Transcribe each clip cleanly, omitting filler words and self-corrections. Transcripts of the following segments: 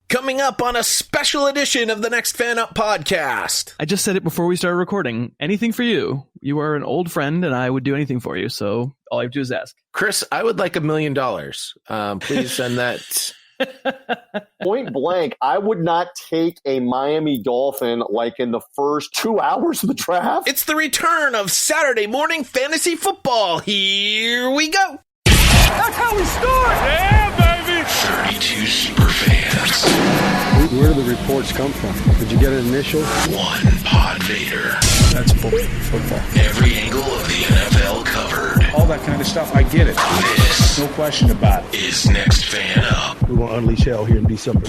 Coming up on a special edition of the Next Fan Up podcast. I just said it before we started recording. Anything for you. You are an old friend, and I would do anything for you. So all I have to do is ask. Chris, I would like $1 million. Please send that. Point blank, I would not take a Miami Dolphin like in the first 2 hours of the draft. It's the return of Saturday morning fantasy football. Here we go. That's how we start. Yeah, baby. 32 super fans. Where do the reports come from? Did you get an initial? One PodVader. That's football. Every angle of the NFL covered. All that kind of stuff, I get it. This, no question about it, is Next Fan Up. We're going to unleash hell here in December.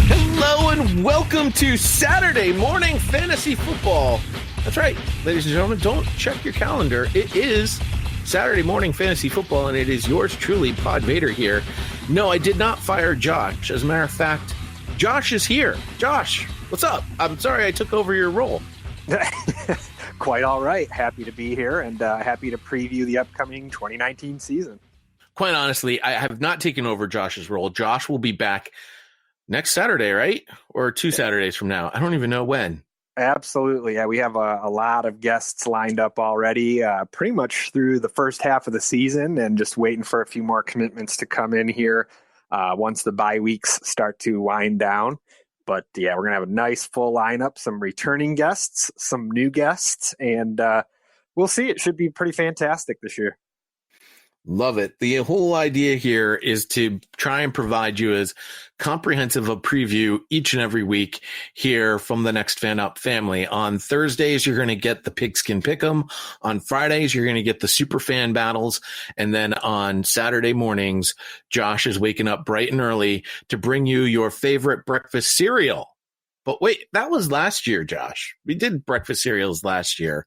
Hello and welcome to Saturday morning fantasy football. That's right, ladies and gentlemen, don't check your calendar. It is Saturday morning fantasy football, and it is yours truly, PodVader here. No, I did not fire Josh. As a matter of fact, Josh is here. Josh, what's up? I'm sorry I took over your role. Quite all right. Happy to be here and happy to preview the upcoming 2019 season. Quite honestly, I have not taken over Josh's role. Josh will be back next Saturday, right? Or 2 Saturdays from now. I don't even know when. Absolutely. Yeah, we have a lot of guests lined up already, pretty much through the first half of the season, and just waiting for a few more commitments to come in here once the bye weeks start to wind down. But yeah, we're going to have a nice full lineup, some returning guests, some new guests, and we'll see. It should be pretty fantastic this year. Love it. The whole idea here is to try and provide you as comprehensive a preview each and every week here from the Next Fan Up family. On Thursdays, you're going to get the Pigskin Pick'em. On Fridays, you're going to get the Super Fan Battles. And then on Saturday mornings, Josh is waking up bright and early to bring you your favorite breakfast cereal. But wait, that was last year, Josh. We did breakfast cereals last year.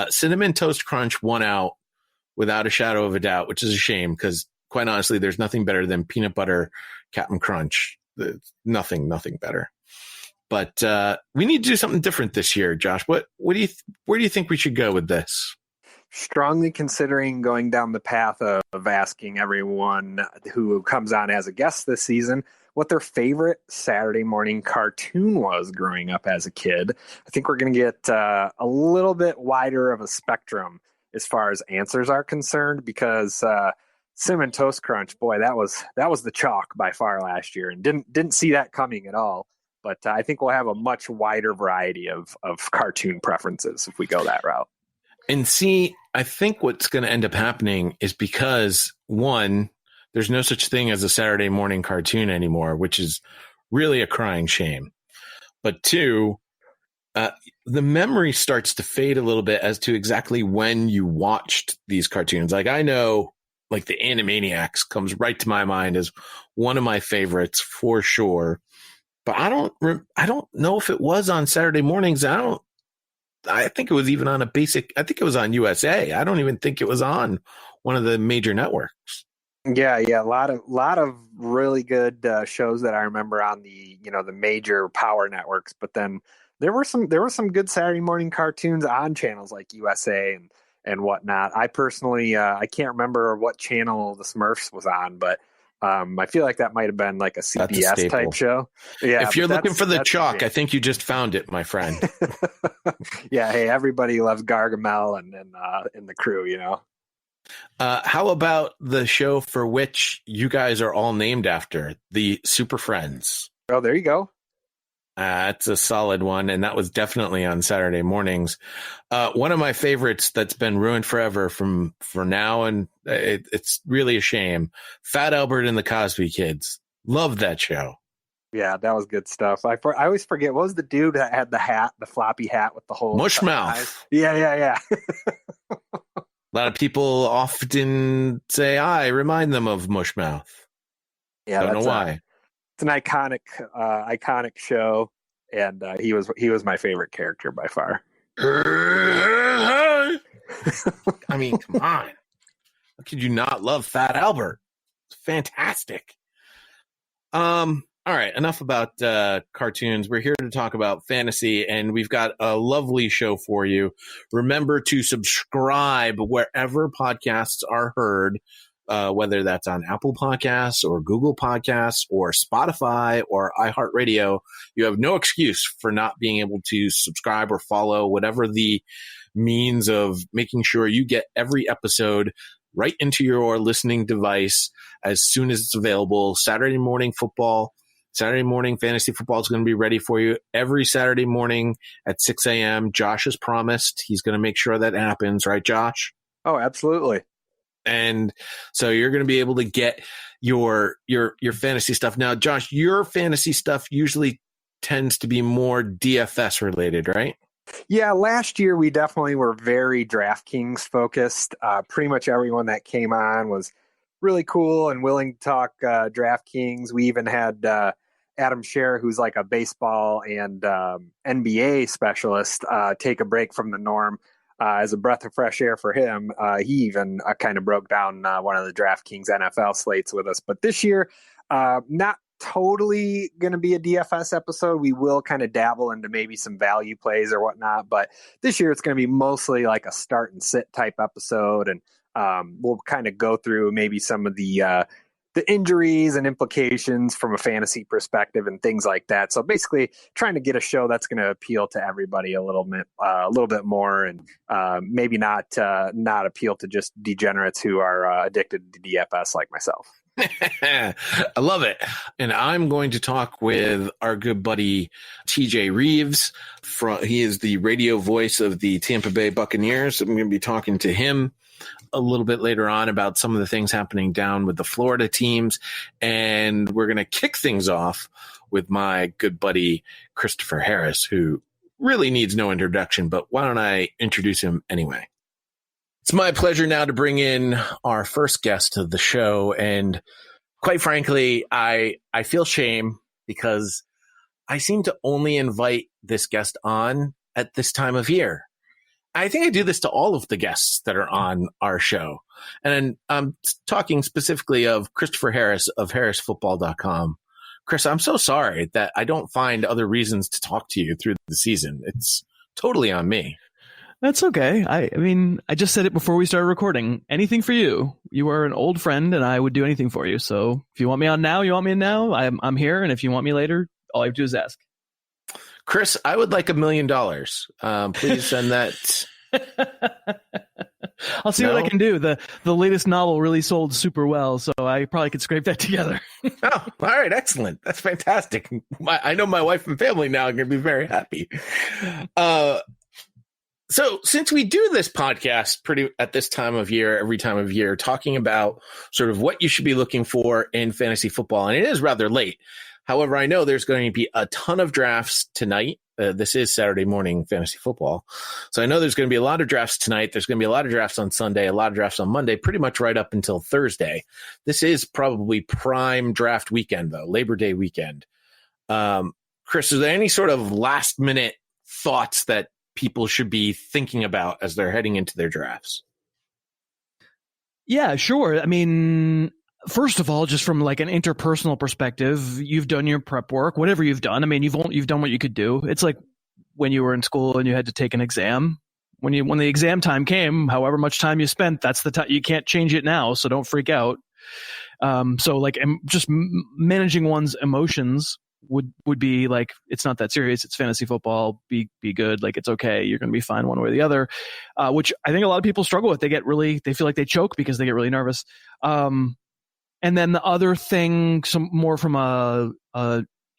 Cinnamon Toast Crunch won out without a shadow of a doubt, which is a shame because, quite honestly, there's nothing better than peanut butter Captain Crunch. Nothing better. But we need to do something different this year, Josh. Where do you think we should go with this? Strongly considering going down the path of asking everyone who comes on as a guest this season what their favorite Saturday morning cartoon was growing up as a kid. I think we're going to get a little bit wider of a spectrum as far as answers are concerned, because Cinnamon Toast Crunch, boy, that was the chalk by far last year, and didn't see that coming at all. But I think we'll have a much wider variety of cartoon preferences if we go that route. And see, I think what's going to end up happening is because, one, there's no such thing as a Saturday morning cartoon anymore, which is really a crying shame. But two, the memory starts to fade a little bit as to exactly when you watched these cartoons. Like, I know, like, the Animaniacs comes right to my mind as one of my favorites for sure. But I don't know if it was on Saturday mornings. I think it was even on I think it was on USA. I don't even think it was on one of the major networks. Yeah, a lot of really good shows that I remember on the major power networks. But then there were some good Saturday morning cartoons on channels like USA and whatnot. I personally I can't remember what channel the Smurfs was on, but I feel like that might have been like a CBS type show. Yeah, if you're looking for the chalk, I think you just found it, my friend. Yeah, hey, everybody loves Gargamel and the crew, you know. How about the show for which you guys are all named after, the Super Friends? Oh, there you go. That's a solid one, and that was definitely on Saturday mornings. One of my favorites that's been ruined forever for now, and it's really a shame. Fat Albert and the Cosby Kids. Love that show. Yeah, that was good stuff. I always forget, what was the dude that had the floppy hat with the whole Mushmouth? Yeah. A lot of people often say I remind them of Mushmouth. Yeah, don't know why. It's an iconic show, and he was my favorite character by far. I mean, come on. How could you not love Fat Albert? It's fantastic. All right, enough about cartoons. We're here to talk about fantasy, and we've got a lovely show for you. Remember to subscribe wherever podcasts are heard. whether that's on Apple Podcasts or Google Podcasts or Spotify or iHeartRadio. You have no excuse for not being able to subscribe or follow, whatever the means of making sure you get every episode right into your listening device as soon as it's available. Saturday morning fantasy football is going to be ready for you every Saturday morning at 6 a.m. Josh has promised he's going to make sure that happens, right, Josh? Oh, absolutely. And so you're going to be able to get your fantasy stuff. Now, Josh, your fantasy stuff usually tends to be more DFS related, right? Yeah, last year we definitely were very DraftKings focused. Pretty much everyone that came on was really cool and willing to talk DraftKings. We even had Adam Scher, who's like a baseball and NBA specialist, take a break from the norm. As a breath of fresh air for him, he even kind of broke down one of the DraftKings NFL slates with us. But this year, not totally going to be a DFS episode. We will kind of dabble into maybe some value plays or whatnot. But this year, it's going to be mostly like a start and sit type episode. And we'll kind of go through maybe some of the injuries and implications from a fantasy perspective and things like that. So basically trying to get a show that's going to appeal to everybody a little bit more, and maybe not appeal to just degenerates who are addicted to DFS like myself. I love it. And I'm going to talk with our good buddy TJ Rives. He is the radio voice of the Tampa Bay Buccaneers. I'm going to be talking to him a little bit later on about some of the things happening down with the Florida teams. And we're going to kick things off with my good buddy, Christopher Harris, who really needs no introduction, but why don't I introduce him anyway? It's my pleasure now to bring in our first guest of the show. And quite frankly, I feel shame because I seem to only invite this guest on at this time of year. I think I do this to all of the guests that are on our show. And I'm talking specifically of Christopher Harris of harrisfootball.com. Chris, I'm so sorry that I don't find other reasons to talk to you through the season. It's totally on me. That's okay. I mean, I just said it before we started recording. Anything for you. You are an old friend, and I would do anything for you. So if you want me on now, you want me now, I'm here. And if you want me later, all you have to do is ask. Chris, I would like $1 million. Please send that. I'll see what I can do. The latest novel really sold super well, so I probably could scrape that together. Oh, all right. Excellent. That's fantastic. I know my wife and family now are going to be very happy. So since we do this podcast pretty at this time of year, every time of year, talking about sort of what you should be looking for in fantasy football, and it is rather late. However, I know there's going to be a ton of drafts tonight. This is Saturday morning fantasy football. So I know there's going to be a lot of drafts tonight. There's going to be a lot of drafts on Sunday, a lot of drafts on Monday, pretty much right up until Thursday. This is probably prime draft weekend, though, Labor Day weekend. Chris, is there any sort of last minute thoughts that people should be thinking about as they're heading into their drafts? Yeah, sure. I mean, first of all, just from like an interpersonal perspective, you've done your prep work, whatever you've done. I mean, you've done what you could do. It's like when you were in school and you had to take an exam. When the exam time came, however much time you spent, that's the time. You can't change it now, so don't freak out. So like just managing one's emotions would be like, it's not that serious. It's fantasy football. Be good. Like, it's okay. You're going to be fine one way or the other, which I think a lot of people struggle with. They feel like they choke because they get really nervous. And then the other thing, some more from a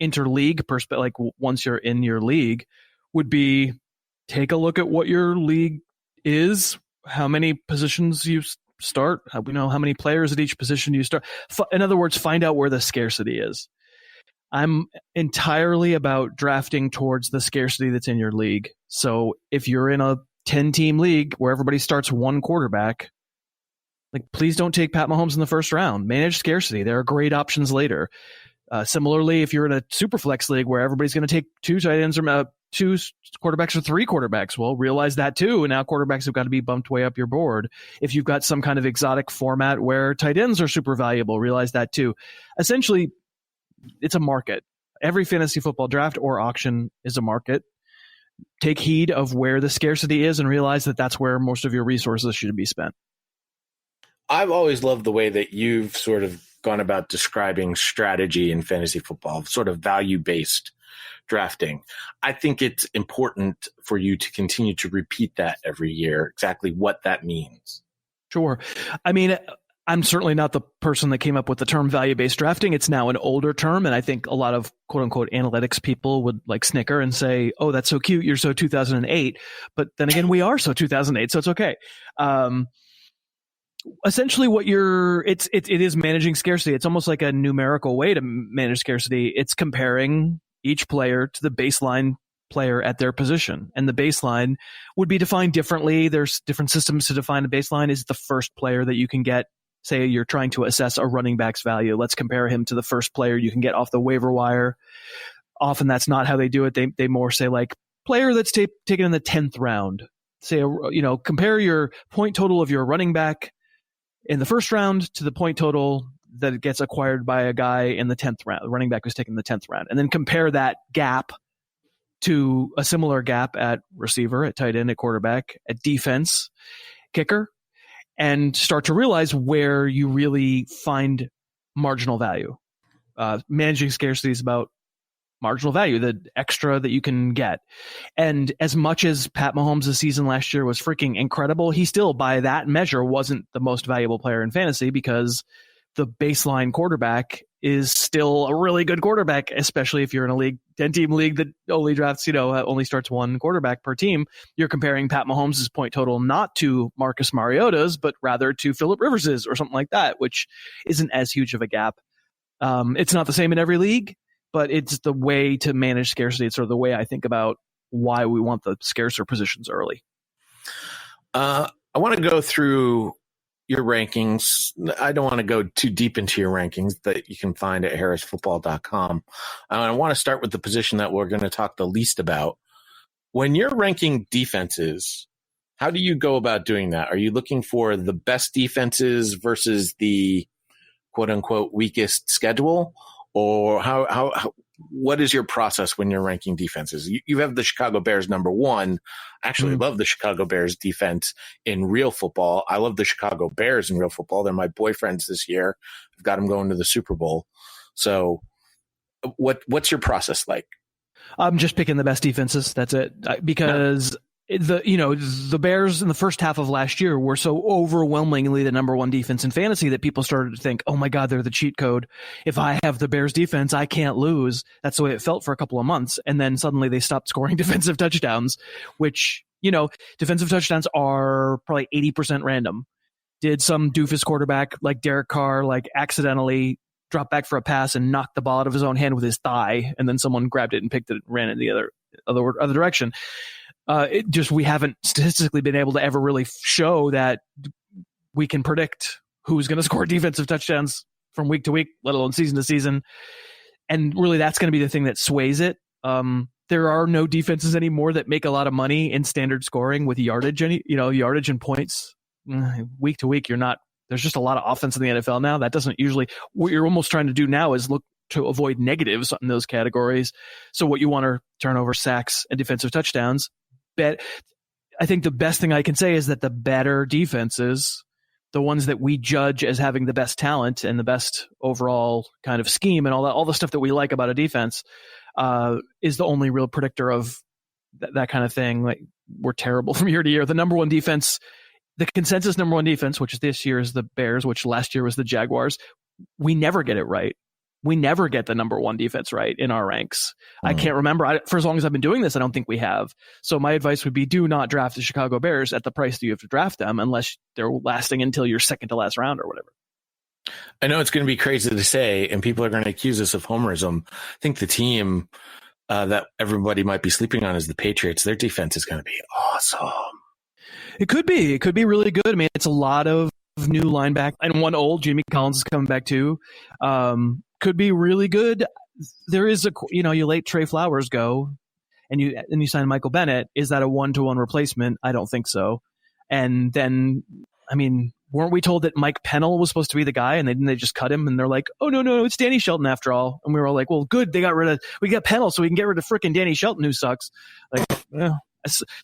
interleague perspective, like once you're in your league, would be take a look at what your league is, how many positions you start, how many players at each position you start. In other words, find out where the scarcity is. I'm entirely about drafting towards the scarcity that's in your league. So if you're in a 10-team league where everybody starts one quarterback, like, please don't take Pat Mahomes in the first round. Manage scarcity. There are great options later. Similarly, if you're in a super flex league where everybody's going to take two tight ends or two quarterbacks or three quarterbacks, well, realize that too. And now quarterbacks have got to be bumped way up your board. If you've got some kind of exotic format where tight ends are super valuable, realize that too. Essentially, it's a market. Every fantasy football draft or auction is a market. Take heed of where the scarcity is and realize that that's where most of your resources should be spent. I've always loved the way that you've sort of gone about describing strategy in fantasy football, sort of value-based drafting. I think it's important for you to continue to repeat that every year, exactly what that means. Sure. I mean, I'm certainly not the person that came up with the term value-based drafting. It's now an older term, and I think a lot of quote-unquote analytics people would like snicker and say, oh, that's so cute, you're so 2008. But then again, we are so 2008, so it's okay. Essentially what it is managing scarcity. It's almost like a numerical way to manage scarcity. It's comparing each player to the baseline player at their position. And the baseline would be defined differently. There's different systems to define a baseline. Is the first player that you can get. Say you're trying to assess a running back's value. Let's compare him to the first player you can get off the waiver wire. Often that's not how they do it. They more say like player that's taken in the 10th round. Say, compare your point total of your running back in the first round to the point total that gets acquired by a guy in the 10th round. The running back was taken in the 10th round. And then compare that gap to a similar gap at receiver, at tight end, at quarterback, at defense, kicker, and start to realize where you really find marginal value. Managing scarcity is about marginal value, the extra that you can get. And as much as Pat Mahomes' season last year was freaking incredible, he still, by that measure, wasn't the most valuable player in fantasy because the baseline quarterback is still a really good quarterback, especially if you're in a league, 10-team league that only drafts, only starts one quarterback per team. You're comparing Pat Mahomes' point total not to Marcus Mariota's, but rather to Phillip Rivers's or something like that, which isn't as huge of a gap. It's not the same in every league, but it's the way to manage scarcity. It's sort of the way I think about why we want the scarcer positions early. I want to go through your rankings. I don't want to go too deep into your rankings that you can find at harrisfootball.com. I want to start with the position that we're going to talk the least about. When you're ranking defenses, how do you go about doing that? Are you looking for the best defenses versus the quote unquote weakest schedule? Or what is your process when you're ranking defenses? You have the Chicago Bears number one. I actually love the Chicago Bears defense in real football. I love the Chicago Bears in real football. They're my boyfriends this year. I've got them going to the Super Bowl. So what's your process like? I'm just picking the best defenses. That's it. Because the Bears in the first half of last year were so overwhelmingly the number one defense in fantasy that people started to think, oh my God, they're the cheat code. If I have the Bears defense, I can't lose. That's the way it felt for a couple of months. And then suddenly they stopped scoring defensive touchdowns, which, defensive touchdowns are probably 80% random. Did some doofus quarterback like Derek Carr, accidentally drop back for a pass and knock the ball out of his own hand with his thigh. And then someone grabbed it and picked it and ran it the other direction. We haven't statistically been able to ever really show that we can predict who's going to score defensive touchdowns from week to week, let alone season to season. And really that's going to be the thing that sways it. There are no defenses anymore that make a lot of money in standard scoring with yardage, yardage and points. Week to week, there's just a lot of offense in the NFL now. That doesn't usually, what you're almost trying to do now is look to avoid negatives in those categories. So what you want are turnover, sacks, and defensive touchdowns. I think the best thing I can say is that the better defenses, the ones that we judge as having the best talent and the best overall kind of scheme and all the stuff that we like about a defense, is the only real predictor of that kind of thing. Like, we're terrible from year to year. The number one defense, the consensus number one defense, which this year is the Bears, which last year was the Jaguars, we never get it right. We never get the number one defense right in our ranks. I can't remember. For as long as I've been doing this, I don't think we have. So my advice would be do not draft the Chicago Bears at the price that you have to draft them unless they're lasting until your second to last round or whatever. I know it's going to be crazy to say, and people are going to accuse us of homerism. I think the team that everybody might be sleeping on is the Patriots. Their defense is going to be awesome. It could be. It could be really good. I mean, it's a lot of new linebacker and one old. Jimmy Collins is coming back too. Could be really good. There is you let Trey Flowers go and you sign Michael Bennett. Is that a 1-to-1 replacement? I don't think so. And then, weren't we told that Mike Pennell was supposed to be the guy and they just cut him and they're like, oh no, it's Danny Shelton after all. And we were all like, well, good. We got Pennell so we can get rid of frickin' Danny Shelton who sucks.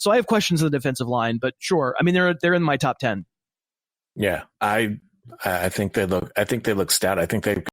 So I have questions of the defensive line, but sure. They're in my top 10. Yeah. I I think they look stout. I think they've